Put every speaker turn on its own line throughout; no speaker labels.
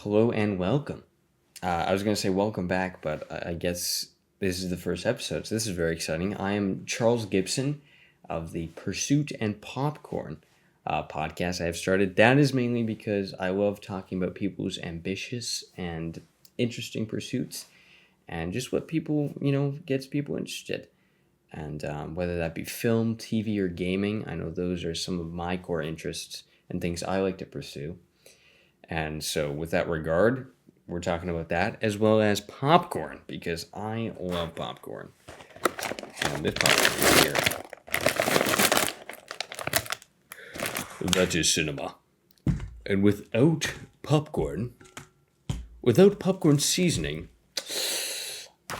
Hello and welcome. I was going to say welcome back, but I guess this is the first episode, so this is very exciting. I am Charles Gibson of the Pursuit and Popcorn podcast I have started. That is mainly because I love talking about people's ambitious and interesting pursuits and just what people, gets people interested. And whether that be film, TV, or gaming, I know those are some of my core interests and things I like to pursue. And so, with that regard, we're talking about that as well as popcorn because I love popcorn. And this popcorn here, that is cinema. And without popcorn seasoning,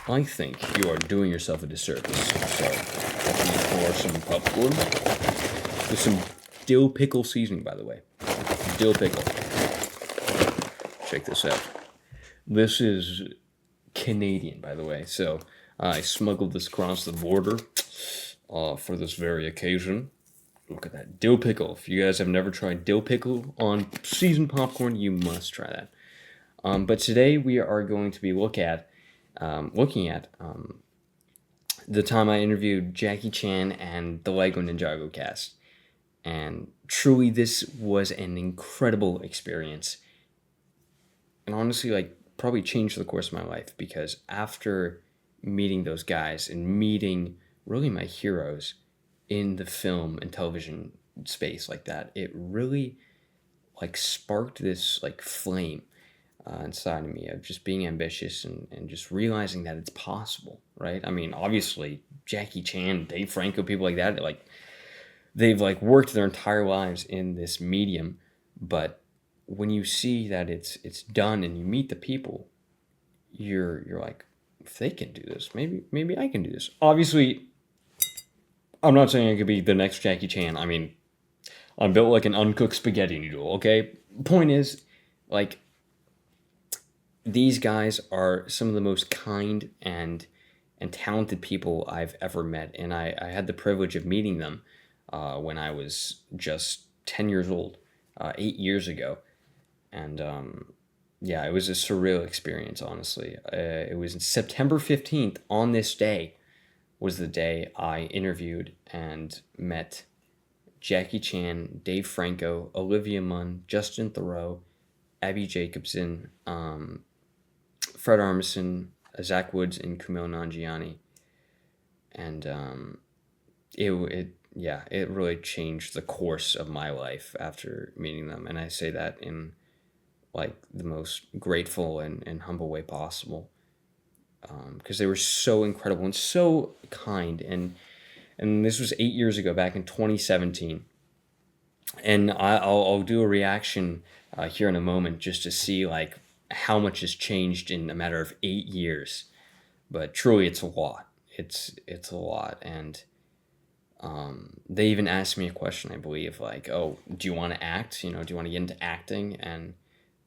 I think you are doing yourself a disservice. So, let me pour some popcorn with some dill pickle seasoning, by the way. Dill pickle. Check this out. This is Canadian, by the way, so I smuggled this across the border for this very occasion. Look at that dill pickle. If you guys have never tried dill pickle on seasoned popcorn, you must try that. But today we are going to be looking at the time I interviewed Jackie Chan and the Lego Ninjago cast. And truly, this was an incredible experience. And honestly, probably changed the course of my life because after meeting those guys and meeting really my heroes in the film and television space like that, it really sparked this flame inside of me of just being ambitious and just realizing that it's possible, right? I mean, obviously Jackie Chan, Dave Franco, people like that, they've worked their entire lives in this medium, but when you see that it's done and you meet the people, you're like, if they can do this, maybe I can do this. Obviously, I'm not saying I could be the next Jackie Chan. I mean, I'm built like an uncooked spaghetti noodle, okay? Point is, these guys are some of the most kind and talented people I've ever met, and I had the privilege of meeting them when I was just 10 years old, 8 years ago. And it was a surreal experience, honestly. It was September 15th, on this day, was the day I interviewed and met Jackie Chan, Dave Franco, Olivia Munn, Justin Theroux, Abbi Jacobson, Fred Armisen, Zach Woods, and Kumail Nanjiani. And it really changed the course of my life after meeting them. And I say that in the most grateful and humble way possible, because they were so incredible and so kind, and this was 8 years ago, back in 2017, and I'll do a reaction here in a moment just to see how much has changed in a matter of 8 years, but truly it's a lot. It's a lot, and they even asked me a question, I believe, oh, do you want to act? Do you want to get into acting? And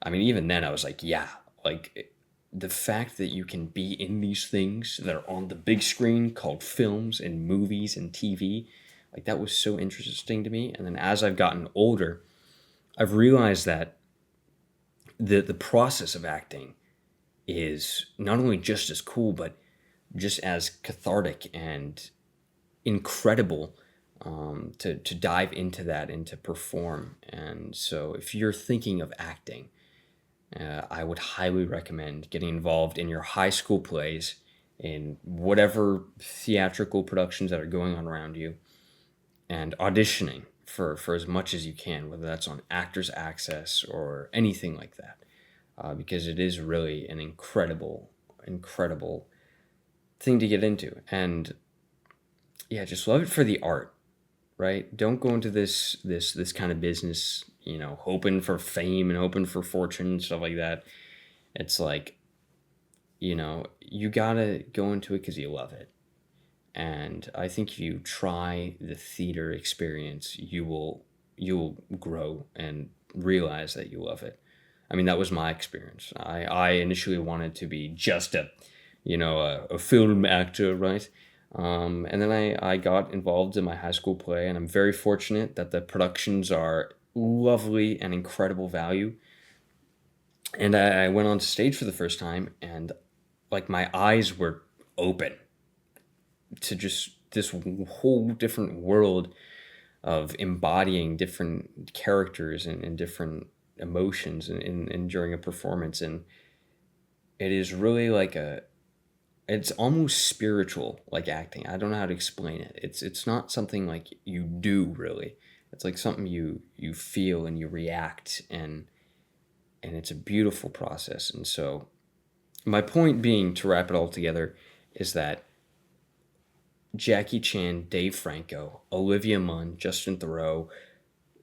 I mean, even then I was like, yeah, the fact that you can be in these things that are on the big screen called films and movies and TV, that was so interesting to me. And then as I've gotten older, I've realized that the process of acting is not only just as cool, but just as cathartic and incredible to dive into that and to perform. And so if you're thinking of acting, I would highly recommend getting involved in your high school plays, in whatever theatrical productions that are going on around you, and auditioning for as much as you can, whether that's on Actors Access or anything like that, because it is really an incredible thing to get into. And yeah, just love it for the art, right? Don't go into this kind of business, hoping for fame and hoping for fortune and stuff like that. It's you gotta go into it because you love it. And I think if you try the theater experience, you will grow and realize that you love it. I mean, that was my experience. I initially wanted to be just a film actor, right? And then I got involved in my high school play, and I'm very fortunate that the productions are lovely and incredible value. And I went on stage for the first time, and like my eyes were open to just this whole different world of embodying different characters and different emotions in during a performance. And it is really like it's almost spiritual, like acting. I don't know how to explain it. It's not something like you do really. It's like something you feel and you react, and it's a beautiful process. And so my point being, to wrap it all together, is that Jackie Chan, Dave Franco, Olivia Munn, Justin Theroux,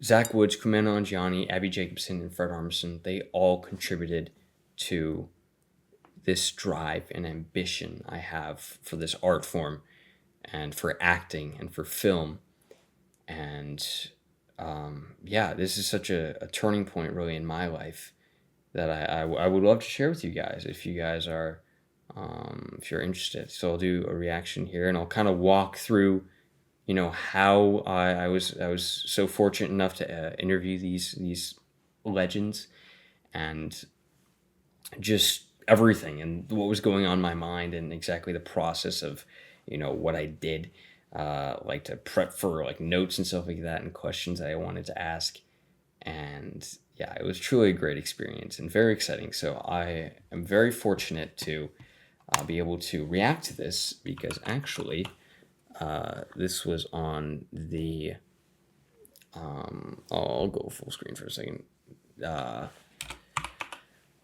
Zach Woods, Kumail Nanjiani, Abbi Jacobson, and Fred Armisen, they all contributed to this drive and ambition I have for this art form and for acting and for film. And yeah, this is such a turning point really in my life that I would love to share with you guys if you guys are, if you're interested. So I'll do a reaction here, and I'll kind of walk through, how I was so fortunate enough to interview these legends, and just everything and what was going on in my mind, and exactly the process of what I did, like to prep for like notes and stuff like that, and questions that I wanted to ask. And yeah, it was truly a great experience and very exciting. So I am very fortunate to be able to react to this, because actually this was on the I'll go full screen for a second. What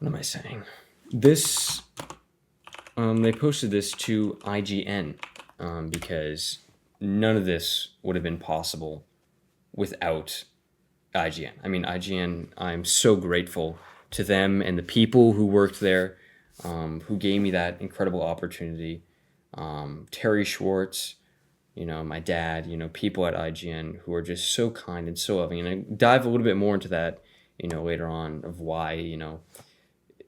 am I saying? This they posted this to IGN, because none of this would have been possible without IGN. I mean, IGN, I'm so grateful to them and the people who worked there, who gave me that incredible opportunity. Terry Schwartz, my dad, people at IGN who are just so kind and so loving. And I dive a little bit more into that, later on, of why,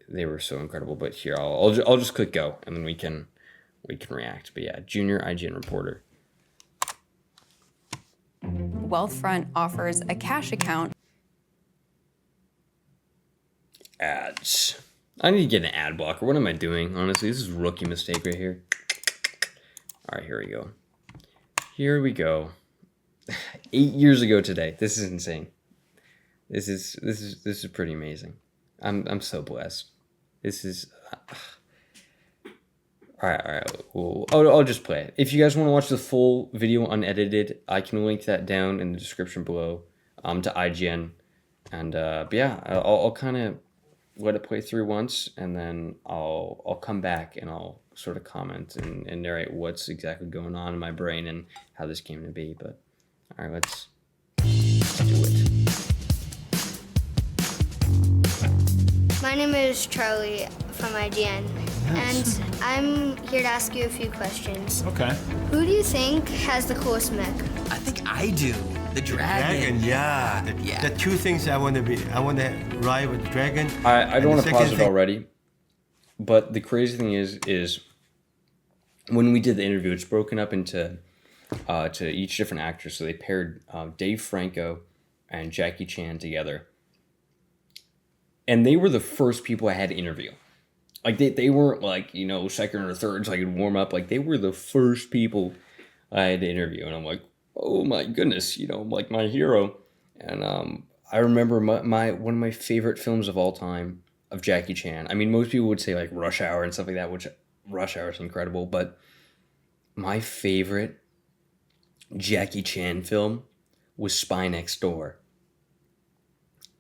they were so incredible. But here, I'll just click go, and then we can react. But yeah, junior IGN reporter.
Wealthfront offers a cash account.
Ads. I need to get an ad blocker. What am I doing? Honestly, this is a rookie mistake right here. All right, here we go. Here we go. 8 years ago today. This is insane. This is pretty amazing. I'm so blessed. This is. All right. Well, I'll just play it. If you guys want to watch the full video unedited, I can link that down in the description below, to IGN. And but yeah, I'll kind of let it play through once, and then I'll come back and I'll sort of comment and narrate what's exactly going on in my brain and how this came to be. But all right, let's do it.
My name is Charlie from IGN,
Nice.
and I'm here to ask you a few questions.
Okay.
Who do you think has the coolest mech?
I think I do. The dragon.
Yeah. The two things I want to ride with the dragon.
I don't want to pause it
thing-
already, but the crazy thing is when we did the interview, it's broken up into to each different actor. So they paired Dave Franco and Jackie Chan together, and they were the first people I had to interview. Like they weren't like second or third, so I could warm up. Like they were the first people I had to interview, and I'm like, oh my goodness, like my hero. And I remember my one of my favorite films of all time of Jackie Chan. I mean, most people would say like Rush Hour and stuff like that, which Rush Hour is incredible, but my favorite Jackie Chan film was Spy Next Door.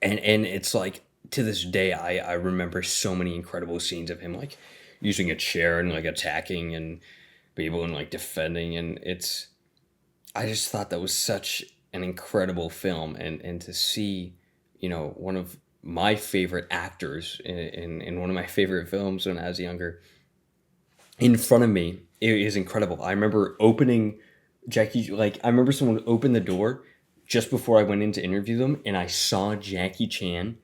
And it's like, to this day, I remember so many incredible scenes of him like using a chair and like attacking and people and like defending, and I just thought that was such an incredible film, and to see one of my favorite actors in one of my favorite films when I was younger in front of me, it is incredible. I remember opening I remember someone opened the door just before I went in to interview them, and I saw Jackie Chan.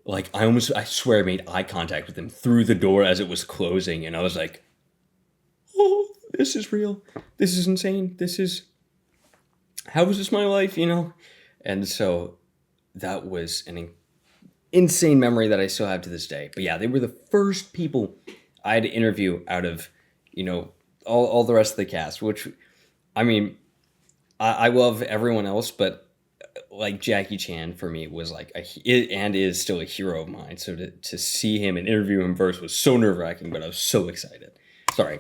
Like, I swear I made eye contact with him through the door as it was closing, and I was like, oh, this is real. This is insane. how is this my life, And so that was an insane memory that I still have to this day. But yeah, they were the first people I had to interview out of, all the rest of the cast, which, I mean, I love everyone else, but like Jackie Chan for me was like and is still a hero of mine. So to see him and interview him first was so nerve-wracking, but I was so excited. Sorry.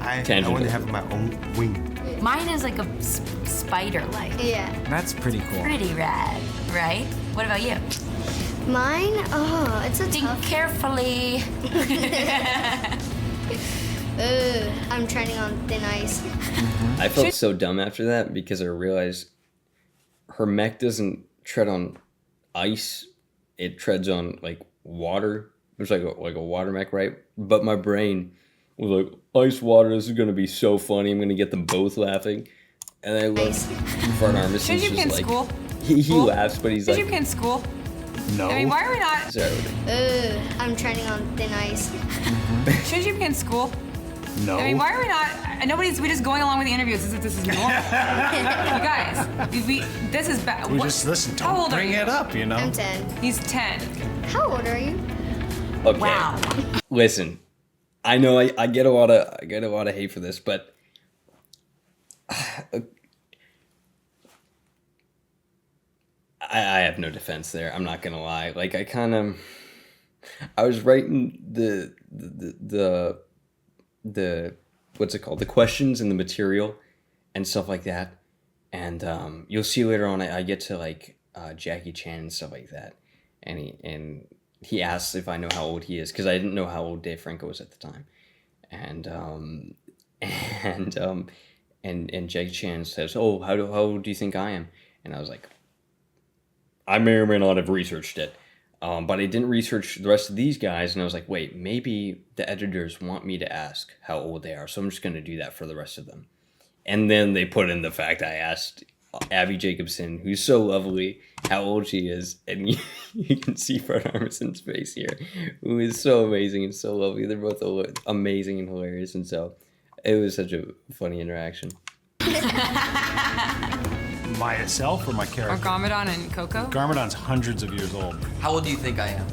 I want to have my own wing.
Mine is like a spider-like.
Yeah.
That's pretty cool.
Pretty rad, right? What about you?
Mine? Oh, it's a
Think
tough.
carefully.
I'm treading on thin ice.
I felt so dumb after that because I realized her mech doesn't tread on ice; it treads on like water. It's like a water mech, right? But my brain was like, ice water. This is gonna be so funny. I'm gonna get them both laughing. And I love Fred Armisen's
Should you
just
pin
like
school?
he laughs, but he's
Did
like,
you pin school?
No.
I mean, why are we not?
sorry.
I'm treading on thin ice.
Should you pin school?
No.
I mean, why are we not? We're just going along with the interviews as if this is normal. You guys, this is bad.
We just listen.
How
Don't
old are
bring
you?
it up, you know.
I'm 10.
He's 10.
How old are you?
Okay.
Wow.
Listen, I know I get a lot of hate for this, but I have no defense there. I'm not gonna lie. Like I was writing the what's it called? The questions and the material and stuff like that. And you'll see later on I get to like Jackie Chan and stuff like that. And he asks if I know how old he is because I didn't know how old Dave Franco was at the time. And Jackie Chan says, "Oh, how old do you think I am?" And I was like, I may or may not have researched it. But I didn't research the rest of these guys, and I was like, wait, maybe the editors want me to ask how old they are, so I'm just going to do that for the rest of them. And then they put in the fact I asked Abbi Jacobson, who's so lovely, how old she is, and you can see Fred Armisen's face here, who is so amazing and so lovely. They're both amazing and hilarious, and so it was such a funny interaction.
Myself or my
Or
character?
Garmadon and Coco?
Garmadon's hundreds of years old.
How old do you think I am?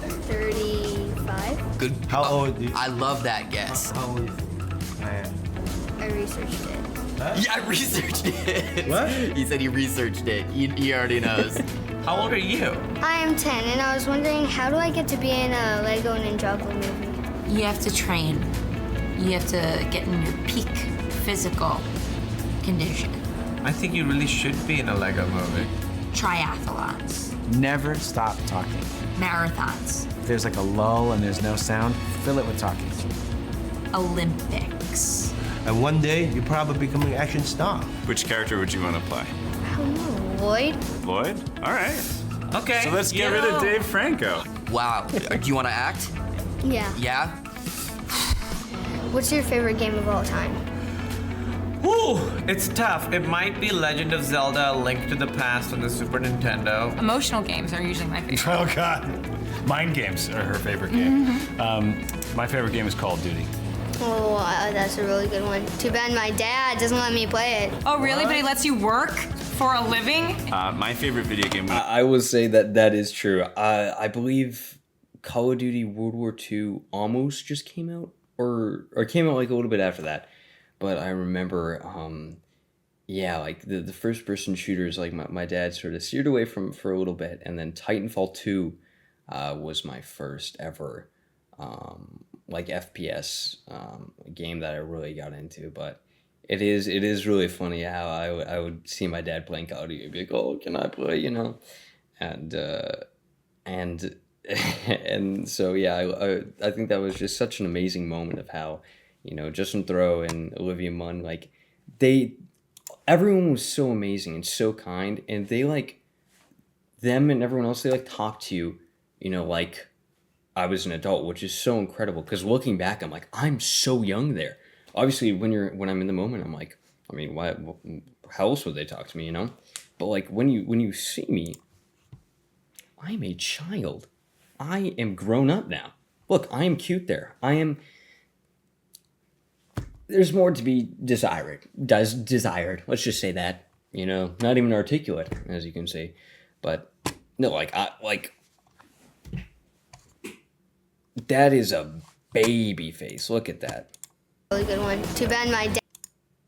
35.
Good.
How old?
I love that guess.
How old?
I researched it.
Yeah, I researched it.
What?
He said he researched it. He already knows. How old are you?
I am 10, and I was wondering, how do I get to be in a Lego Ninjago movie?
You have to train. You have to get in your peak physical condition.
I think you really should be in a Lego movie.
Triathlons,
Never stop talking.
marathons,
If there's like a lull and there's no sound, fill it with talking.
Olympics.
And one day you probably become an action star.
Which character would you want to play?
I don't know, Lloyd?
Lloyd? All right.
Okay.
So let's get rid of Dave Franco.
Wow. Do you want to act?
Yeah.
Yeah.
What's your favorite game of all time?
Whew, it's tough. It might be Legend of Zelda: A Link to the Past on the Super Nintendo.
Emotional games are usually my favorite.
Oh God. Mind games are her favorite game. My favorite game is Call of Duty.
Oh, that's a really good one. Too bad my dad doesn't let me play it.
Oh, really? But he lets you work for a living?
My favorite video game.
I will say that is true. I believe Call of Duty World War II almost just came out, or came out like a little bit after that. But I remember, like the first person shooters, like my dad sort of steered away from for a little bit, and then Titanfall 2 was my first ever like FPS game that I really got into. But it is really funny how I would see my dad playing Call of Duty and be like, oh, can I play, and and so yeah, I think that was just such an amazing moment of how, Justin Theroux and Olivia Munn, like everyone was so amazing and so kind, and they like them and everyone else, they like talked to you, like I was an adult, which is so incredible. Because looking back, I'm like, I'm so young there. Obviously, when I'm in the moment, I'm like, I mean, why? How else would they talk to me, But like when you see me, I'm a child. I am grown up now. Look, I am cute there. There's more to be desired. Let's just say that. Not even articulate, as you can see. But No, that is a baby face. Look at that.
Really good one. Too bad my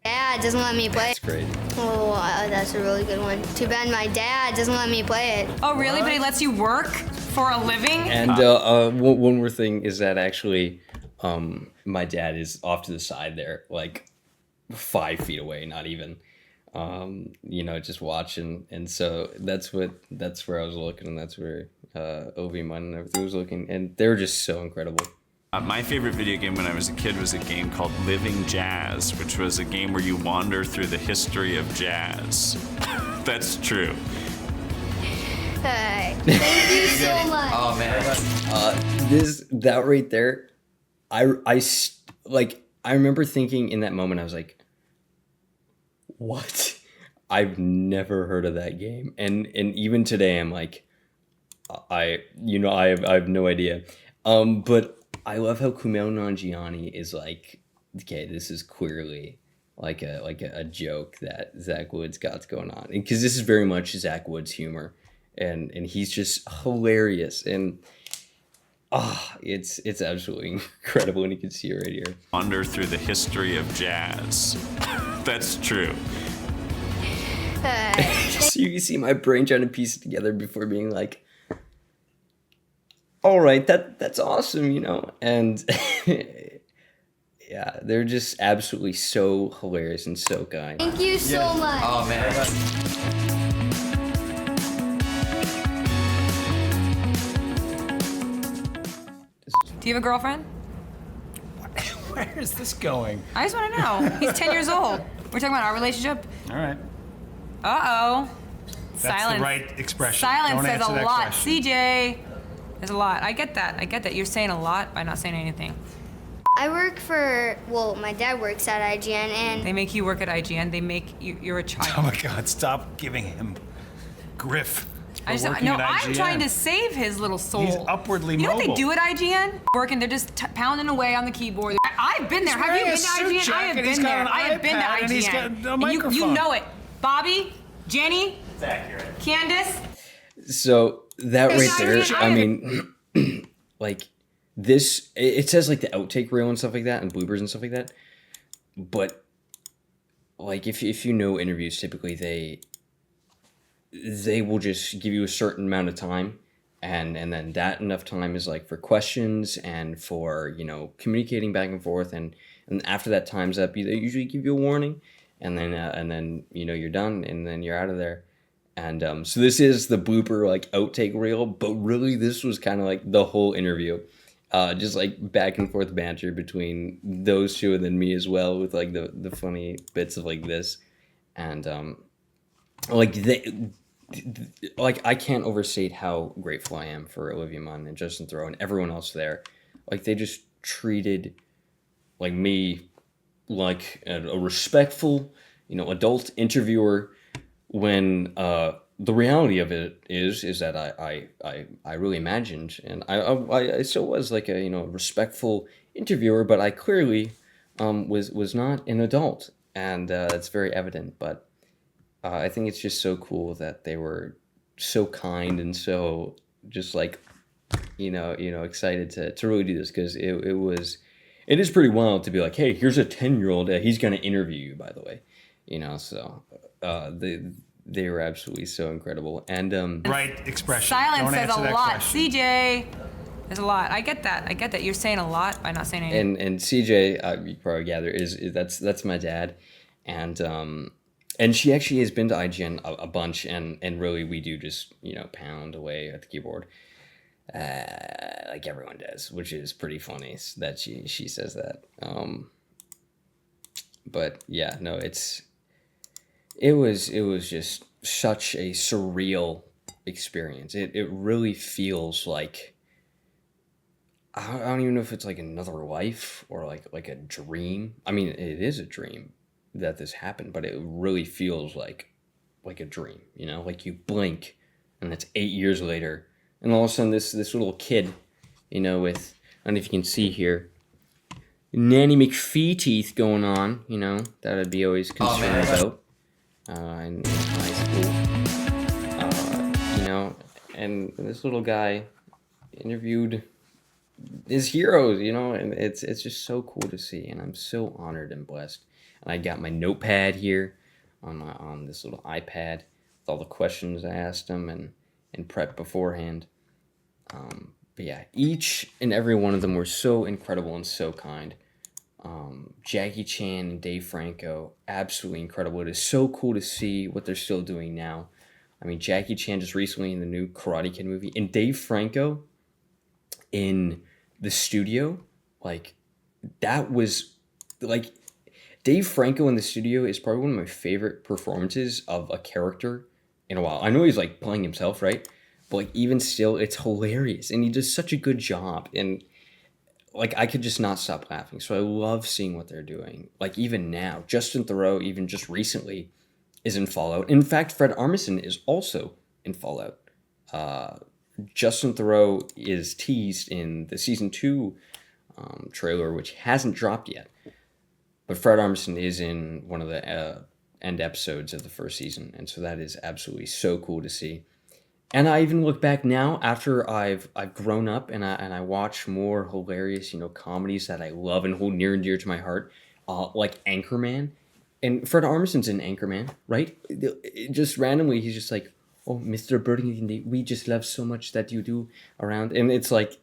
dad doesn't let me play it.
That's great.
Oh, that's a really good one. Too bad my dad doesn't let me play it.
Oh, really? But he lets you work for a living?
And one more thing is that actually, my dad is off to the side there, like 5 feet away, not even. Just watching, and so that's where I was looking, and that's where Ovi, Munn, and everything was looking, and they were just so incredible.
My favorite video game when I was a kid was a game called Living Jazz, which was a game where you wander through the history of jazz. That's true.
Hey, thank you so much.
Oh man.
That right there, I remember thinking in that moment, I was like, what? I've never heard of that game, and even today I'm like, I have no idea. But I love how Kumail Nanjiani is like, okay, this is clearly like a joke that Zach Woods got going on, because this is very much Zach Woods humor, and he's just hilarious, and it's absolutely incredible, and you can see it right here.
Wander through the history of jazz. That's true.
So you can see my brain trying to piece it together before being like, all right, that's awesome, and yeah, they're just absolutely so hilarious and so kind.
Thank you so much.
Oh man.
Do you have a girlfriend?
Where is this going?
I just want to know. He's 10 years old. We're talking about our relationship.
All right.
Uh-oh.
That's
Silence.
the right expression.
Silence
Don't
says
answer
a
that
lot.
question.
CJ. There's a lot. I get that. You're saying a lot by not saying anything.
I work my dad works at IGN, and
They make you work at IGN. They make you're a child.
Oh my God! Stop giving him griff.
I'm trying to save his little soul.
He's upwardly
You know what they
mobile.
do at IGN? Working, they're just pounding away on the keyboard. I've been there. Have you been to IGN? I have been there. I have been to
And he's got
IGN.
a
And you
microphone.
know it. Bobby, Jenny,
It's accurate.
Candace.
So that right there,
IGN.
I mean, like this, it says like the outtake reel and stuff like that, and bloopers and stuff like that. But like if you know interviews, typically they will just give you a certain amount of time, and then that enough time is like for questions and for communicating back and forth, and after that time's up, they usually give you a warning, and then you're done, and then you're out of there. And so this is the blooper like outtake reel, but really this was kind of like the whole interview, just like back and forth banter between those two and then me as well, with like the funny bits of like this, and I can't overstate how grateful I am for Olivia Munn and Justin Theroux and everyone else there. Like they just treated like me like a respectful, adult interviewer, when the reality of it is that I really imagined, and I still was like a respectful interviewer, but I clearly was not an adult, and that's very evident. But I think it's just so cool that they were so kind and so just like excited to really do this, because it is pretty wild to be like, hey, here's a 10-year-old, he's gonna interview you, by the way, so they were absolutely so incredible. And
right expression.
Silence
Don't
says
answer
a
that
lot.
question.
CJ. There's a lot. I get that. You're saying a lot by not saying anything.
and CJ, you probably gather, is that's my dad, and she actually has been to IGN a bunch, and really we do just pound away at the keyboard, like everyone does, which is pretty funny that she says that. But yeah, no, it was just such a surreal experience. It really feels like, I don't even know if it's like another life or like a dream. I mean, it is a dream that this happened, but it really feels like a dream, like you blink and it's 8 years later, and all of a sudden this little kid, with, I don't know if you can see here, Nanny McPhee teeth going on, that I'd be always concerned about in high school, and this little guy interviewed his heroes, you know, and it's just so cool to see, and I'm so honored and blessed. And I got my notepad here on this little iPad with all the questions I asked him and prep beforehand. But yeah, each and every one of them were so incredible and so kind. Jackie Chan and Dave Franco, absolutely incredible. It is so cool to see what they're still doing now. I mean, Jackie Chan just recently in the new Karate Kid movie, and Dave Franco in the studio, like, that was, like, Dave Franco in the studio is probably one of my favorite performances of a character in a while. I know he's, like, playing himself, right? But, like, even still, it's hilarious, and he does such a good job, and, like, I could just not stop laughing. So I love seeing what they're doing. Like, even now, Justin Theroux, even just recently, is in Fallout. In fact, Fred Armisen is also in Fallout. Justin Theroux is teased in the season 2 trailer, which hasn't dropped yet. But Fred Armisen is in one of the end episodes of the first season, and so that is absolutely so cool to see. And I even look back now after I've grown up and I watch more hilarious, you know, comedies that I love and hold near and dear to my heart, like Anchorman. And Fred Armisen's in Anchorman, right? Just randomly, he's just like, "Oh, Mr. Burgundy, we just love so much that you do around," and it's like,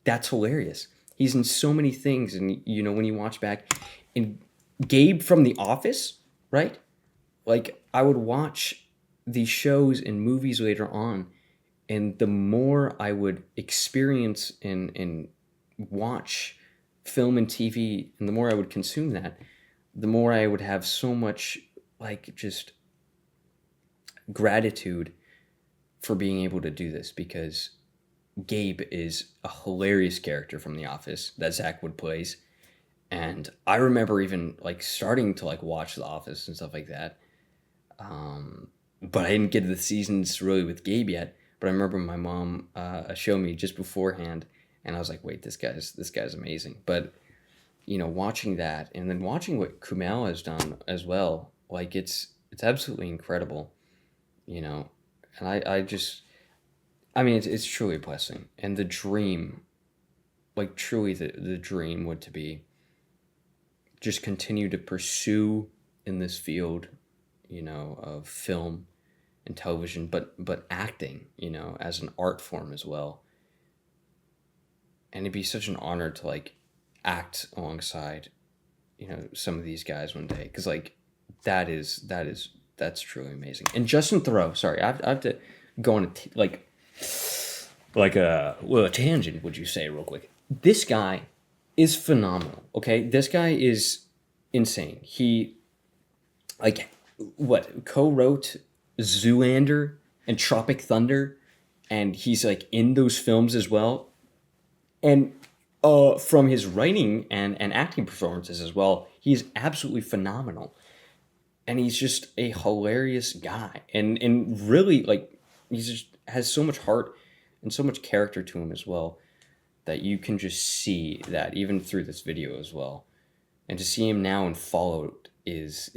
that's hilarious. He's in so many things, and you know, when you watch back, and Gabe from The Office, right? Like, I would watch these shows and movies later on, and the more I would experience and watch film and TV, and the more I would consume that, the more I would have so much, like, just gratitude for being able to do this, because Gabe is a hilarious character from The Office that Zach Wood plays. And I remember even, like, starting to, like, watch The Office and stuff like that. But I didn't get to the seasons really with Gabe yet. But I remember my mom showed me just beforehand, and I was like, wait, this guy's amazing. But, you know, watching that and then watching what Kumail has done as well, like, it's absolutely incredible, you know. And I mean, it's truly a blessing. And the dream, like, truly the dream would to be just continue to pursue in this field, you know, of film and television, but acting, you know, as an art form as well. And it'd be such an honor to, like, act alongside, you know, some of these guys one day, because, like, that's truly amazing. And Justin Theroux, sorry, I have to go on a tangent, would you say, real quick. This guy is phenomenal, okay? This guy is insane. He, like, co-wrote Zoolander and Tropic Thunder, and he's, like, in those films as well. And from his writing and acting performances as well, he's absolutely phenomenal. And he's just a hilarious guy. And really, like, he just has so much heart and so much character to him as well, that you can just see that even through this video as well. And to see him now in Fallout is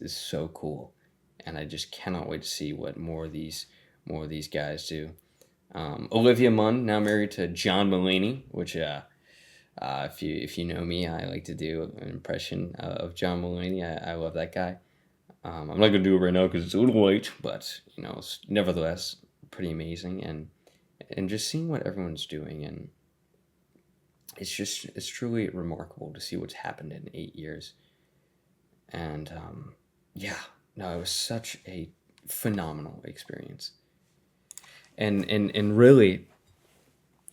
so cool. And I just cannot wait to see what more of these guys do. Olivia Munn, now married to John Mulaney, which if you know me, I like to do an impression of John Mulaney. I love that guy. I'm not gonna do it right now because it's a little late, but, you know, it's nevertheless pretty amazing. And just seeing what everyone's doing, and it's truly remarkable to see what's happened in 8 years. And it was such a phenomenal experience. And really,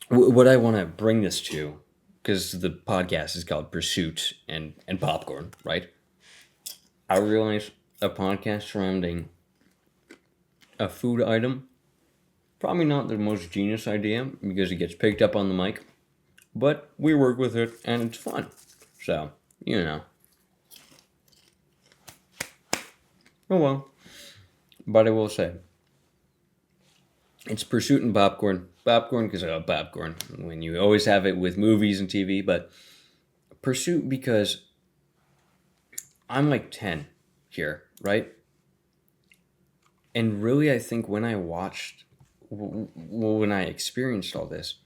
what I want to bring this to, because the podcast is called Pursuit and Popcorn, right? I realize a podcast surrounding a food item, probably not the most genius idea, because it gets picked up on the mic, but we work with it and it's fun. So, you know. Oh well. But I will say, it's Pursuit and Popcorn. Popcorn because I love popcorn, when you always have it with movies and TV, but Pursuit because I'm like 10 here, right? And really, I think when I watched when I experienced all this,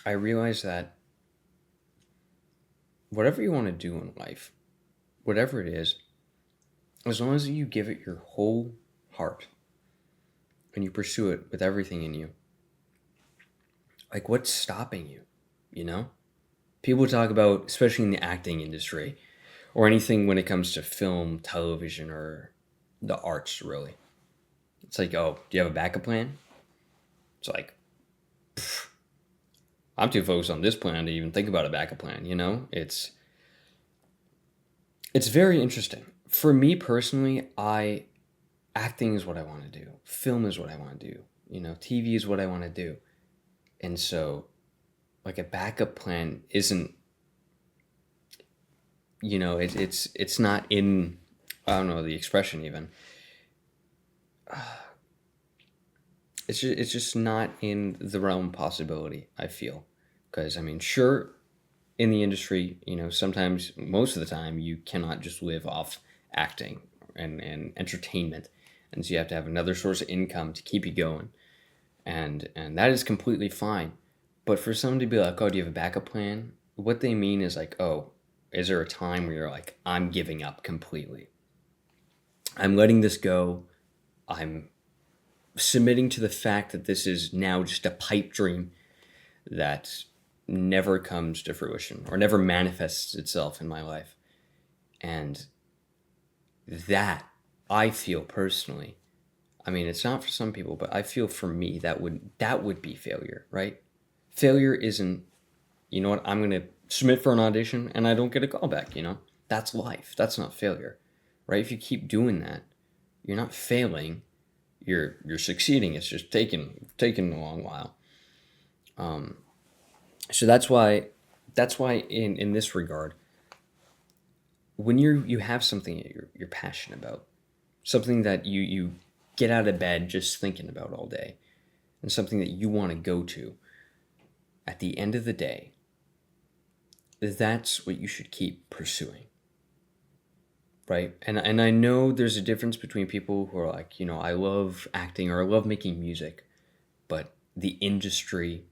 I realized that whatever you want to do in life, whatever it is, as long as you give it your whole heart and you pursue it with everything in you, like, what's stopping you, you know? People talk about, especially in the acting industry, or anything when it comes to film, television, or the arts, really. It's like, oh, do you have a backup plan? It's like, pff, I'm too focused on this plan to even think about a backup plan, you know? It's very interesting. For me personally, acting is what I want to do. Film is what I want to do. You know, TV is what I want to do. And so, like, a backup plan isn't, you know, it's not in, I don't know the expression even. It's just not in the realm of possibility, I feel. Because, I mean, sure, in the industry, you know, sometimes, most of the time, you cannot just live off acting and entertainment. And so you have to have another source of income to keep you going. And that is completely fine. But for someone to be like, oh, do you have a backup plan? What they mean is like, oh, is there a time where you're like, I'm giving up completely. I'm letting this go. I'm submitting to the fact that this is now just a pipe dream that never comes to fruition or never manifests itself in my life. And that, I feel personally, I mean, it's not for some people, but I feel for me that would be failure, right? Failure isn't, you know what, I'm going to submit for an audition and I don't get a call back, you know? That's life. That's not failure, right? If you keep doing that, you're not failing. You're succeeding. It's just taking a long while. So that's why in this regard, when you have something that you're passionate about, something that you get out of bed just thinking about all day, and something that you want to go to, at the end of the day, that's what you should keep pursuing. Right? And I know there's a difference between people who are like, you know, I love acting or I love making music, but the industry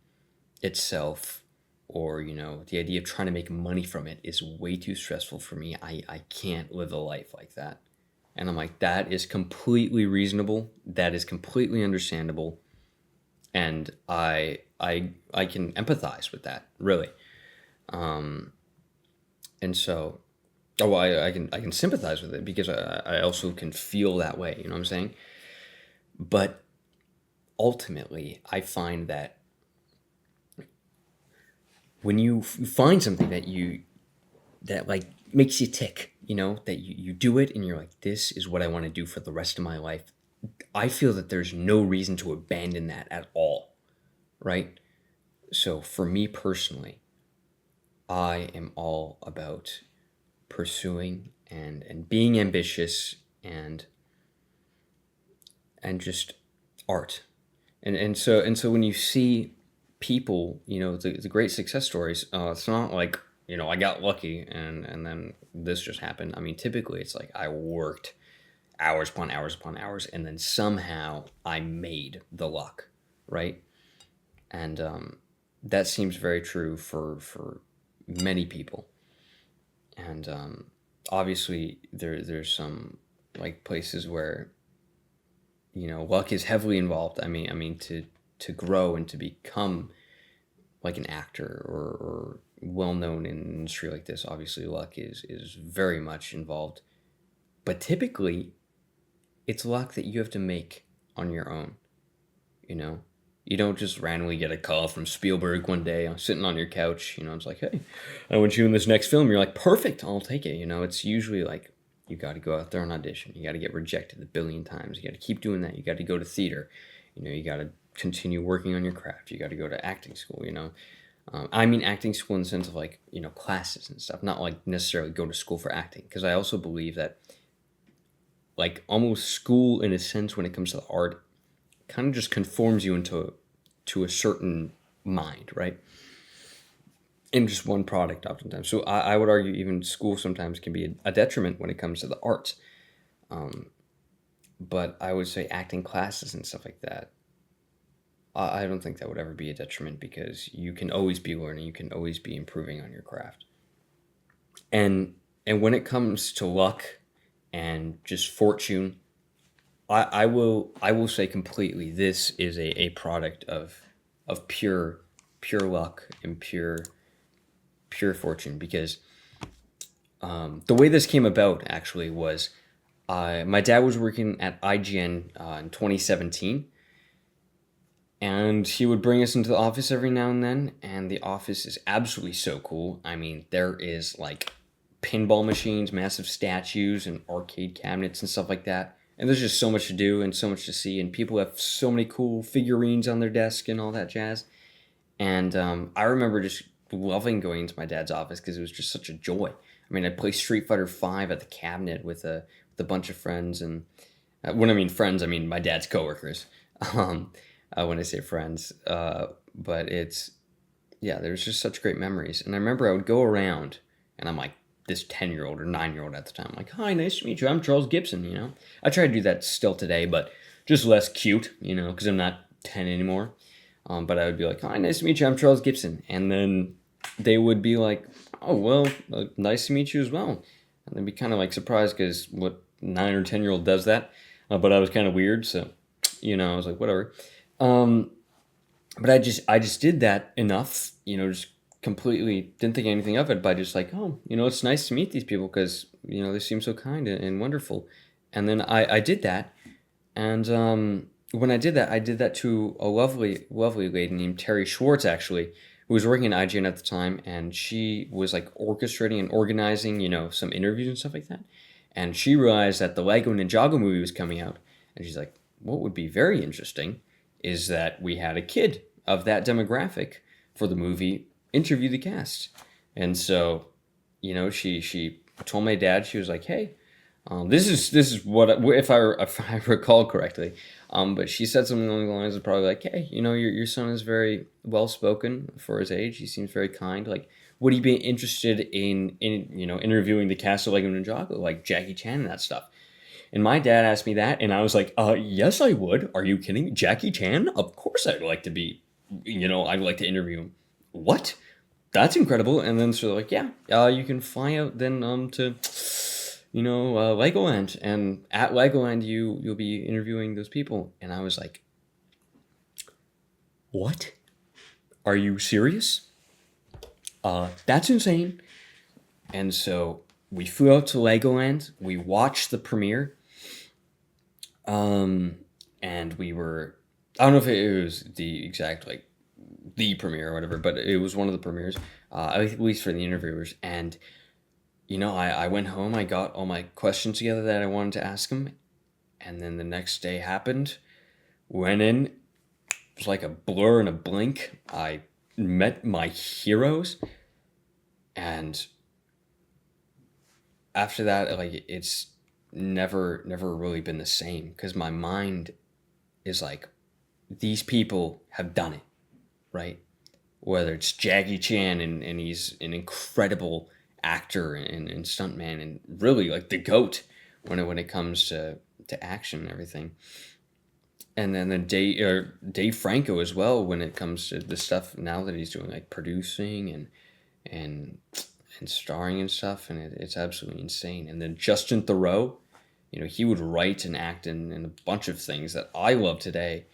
itself, or, you know, the idea of trying to make money from it is way too stressful for me. I can't live a life like that. And I'm like, that is completely reasonable. That is completely understandable. And I can empathize with that, really. And so, I can sympathize with it because I also can feel that way, you know what I'm saying? But ultimately, I find that when you find something that like makes you tick, you know, that you do it and you're like, this is what I want to do for the rest of my life, I feel that there's no reason to abandon that at all, right? So for me personally, I am all about pursuing and being ambitious and just art. And so when you see people, you know, the great success stories, it's not like, you know, I got lucky and then this just happened. I mean, typically it's like I worked hours upon hours upon hours and then somehow I made the luck, right? And that seems very true for many people. And obviously there's some like places where, you know, luck is heavily involved. I mean to grow and to become like an actor or well known in an industry like this, obviously luck is very much involved. But typically it's luck that you have to make on your own, you know? You don't just randomly get a call from Spielberg one day sitting on your couch, you know, it's like, hey, I want you in this next film. You're like, perfect, I'll take it. You know, it's usually like, you got to go out there and audition. You got to get rejected a billion times. You got to keep doing that. You got to go to theater. You know, you got to continue working on your craft. You got to go to acting school, you know. I mean acting school in the sense of like, you know, classes and stuff, not like necessarily go to school for acting. Because I also believe that like almost school in a sense when it comes to the art kind of just conforms you into a certain mind, right? In just one product oftentimes. So I would argue even school sometimes can be a detriment when it comes to the arts. But I would say acting classes and stuff like that, I don't think that would ever be a detriment because you can always be learning, you can always be improving on your craft. And when it comes to luck and just fortune, I will say completely this is a product of pure luck and pure fortune, because the way this came about actually was my dad was working at IGN in 2017, and he would bring us into the office every now and then, and the office is absolutely so cool. I mean, there is like pinball machines, massive statues, and arcade cabinets and stuff like that. And there's just so much to do and so much to see, and people have so many cool figurines on their desk and all that jazz. And I remember just loving going into my dad's office because it was just such a joy. I mean, I'd play Street Fighter V at the cabinet with a bunch of friends, and when I mean friends, I mean my dad's coworkers. When I say friends, but it's, yeah, there's just such great memories. And I remember I would go around, and I'm like this 10-year-old or 9-year-old at the time, like, hi, nice to meet you. I'm Charles Gibson. You know, I try to do that still today, but just less cute, you know, because I'm not 10 anymore. But I would be like, hi, nice to meet you. I'm Charles Gibson. And then they would be like, oh, well, nice to meet you as well. And they'd be kind of like surprised because what 9 or 10-year-old does that? But I was kind of weird. So, you know, I was like, whatever. But I just did that enough, you know, just completely didn't think anything of it, but just like, oh, you know, it's nice to meet these people because, you know, they seem so kind and wonderful. And then I did that. And when I did that to a lovely lady named Terry Schwartz, actually, who was working at IGN at the time. And she was like orchestrating and organizing, you know, some interviews and stuff like that. And she realized that the Lego Ninjago movie was coming out. And she's like, what would be very interesting is that we had a kid of that demographic for the movie interview the cast. And so, you know, she told my dad, she was like, hey, this is what, if I recall correctly, but she said something along the lines of probably like, hey, you know, your son is very well spoken for his age. He seems very kind. Like, would he be interested in you know, interviewing the cast of Lego Ninjago, like Jackie Chan and that stuff? And my dad asked me that, and I was like, yes, I would. Are you kidding? Jackie Chan? Of course I'd like to be, you know, I'd like to interview him. What? That's incredible. And then so they're like, yeah, you can fly out then to, you know, Legoland. And at Legoland, you'll be interviewing those people. And I was like, what? Are you serious? That's insane. And so we flew out to Legoland. We watched the premiere. And we were, I don't know if it was the exact, like, the premiere or whatever, but it was one of the premieres, at least for the interviewers. And, you know, I went home, I got all my questions together that I wanted to ask him. And then the next day happened, went in, it was like a blur and a blink. I met my heroes. And after that, like, it's never really been the same, because my mind is like, these people have done it, right? Whether it's Jackie Chan and he's an incredible actor and stuntman and really like the GOAT when it comes to action and everything. And then Dave Franco as well when it comes to the stuff now that he's doing, like producing and starring and stuff, and it's absolutely insane. And then Justin Theroux, you know, he would write and act in a bunch of things that I love today,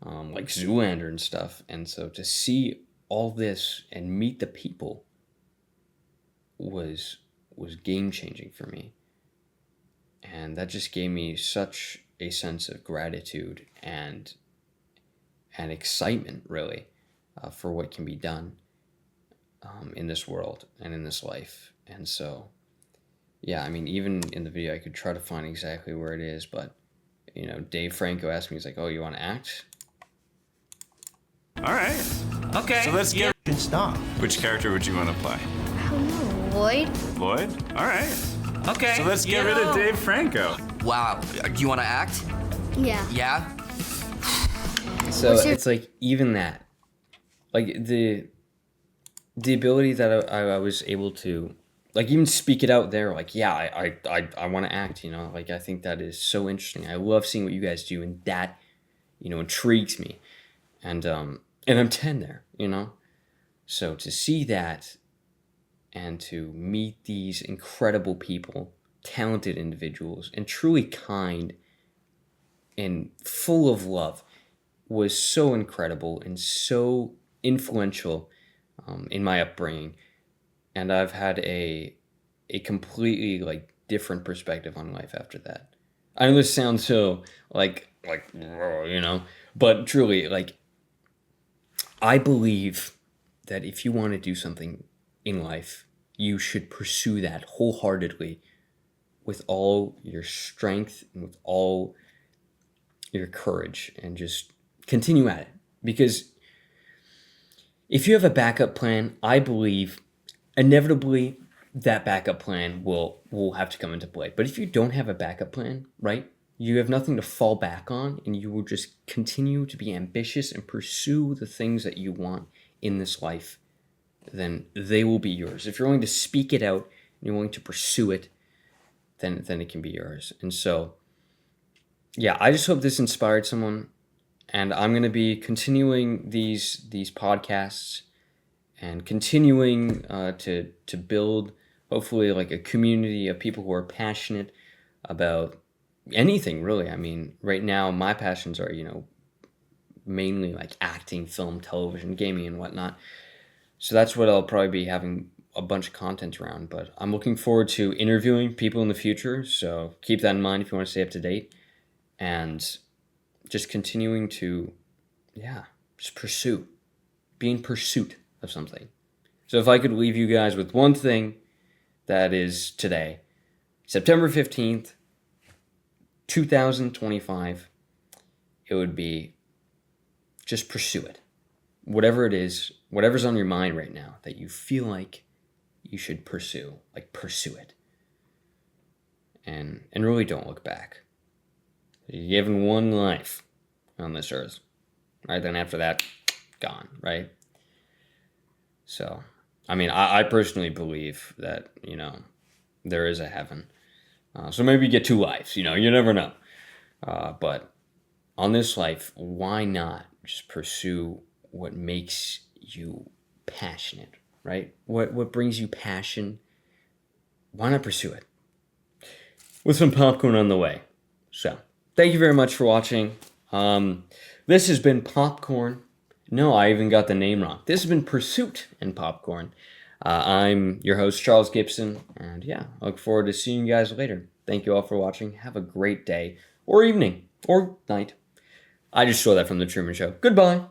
like Zoolander and stuff. And so to see all this and meet the people was game-changing for me. And that just gave me such a sense of gratitude and excitement, really, for what can be done in this world and in this life. And so, yeah, I mean, even in the video, I could try to find exactly where it is, but, you know, Dave Franco asked me, he's like, oh, you want to act?
All right.
Okay.
So let's get.
Stop.
Which character would you want to play?
I don't know, Lloyd.
Lloyd? All right.
Okay.
So let's get rid of Dave Franco.
Wow. Do you want to act?
Yeah.
Yeah?
So it's like even that, like the ability that I was able to, like, even speak it out there, like, yeah, I want to act, you know, like, I think that is so interesting. I love seeing what you guys do, and that, you know, intrigues me. And I'm 10 there, you know? So to see that and to meet these incredible people, talented individuals, and truly kind and full of love was so incredible and so influential in my upbringing. And I've had a completely like different perspective on life after that. I know this sounds so like you know, but truly, like, I believe that if you want to do something in life, you should pursue that wholeheartedly with all your strength and with all your courage, and just continue at it. Because if you have a backup plan, I believe inevitably that backup plan will have to come into play. But if you don't have a backup plan, right, you have nothing to fall back on, and you will just continue to be ambitious and pursue the things that you want in this life, then they will be yours. If you're willing to speak it out and you're willing to pursue it, then it can be yours. And so, yeah, I just hope this inspired someone, and I'm going to be continuing these podcasts and continuing to build, hopefully, like a community of people who are passionate about anything, really. I mean, right now, my passions are, you know, mainly like acting, film, television, gaming, and whatnot. So that's what I'll probably be having a bunch of content around. But I'm looking forward to interviewing people in the future. So keep that in mind if you want to stay up to date. And just continuing to, just pursue. Be in pursuit of something. So if I could leave you guys with one thing, that is today, September 15th, 2025, it would be just pursue it. Whatever it is, whatever's on your mind right now that you feel like you should pursue, like pursue it. And really don't look back. You're given one life on this earth, right? Then after that, gone, right? So, I mean, I personally believe that, you know, there is a heaven. So maybe you get 2 lives, you know, you never know. But on this life, why not just pursue what makes you passionate, right? What brings you passion? Why not pursue it? With some popcorn on the way. So, thank you very much for watching. This has been Popcorn. No, I even got the name wrong. This has been Pursuit and Popcorn. I'm your host, Charles Gibson. And yeah, I look forward to seeing you guys later. Thank you all for watching. Have a great day, or evening, or night. I just saw that from The Truman Show. Goodbye.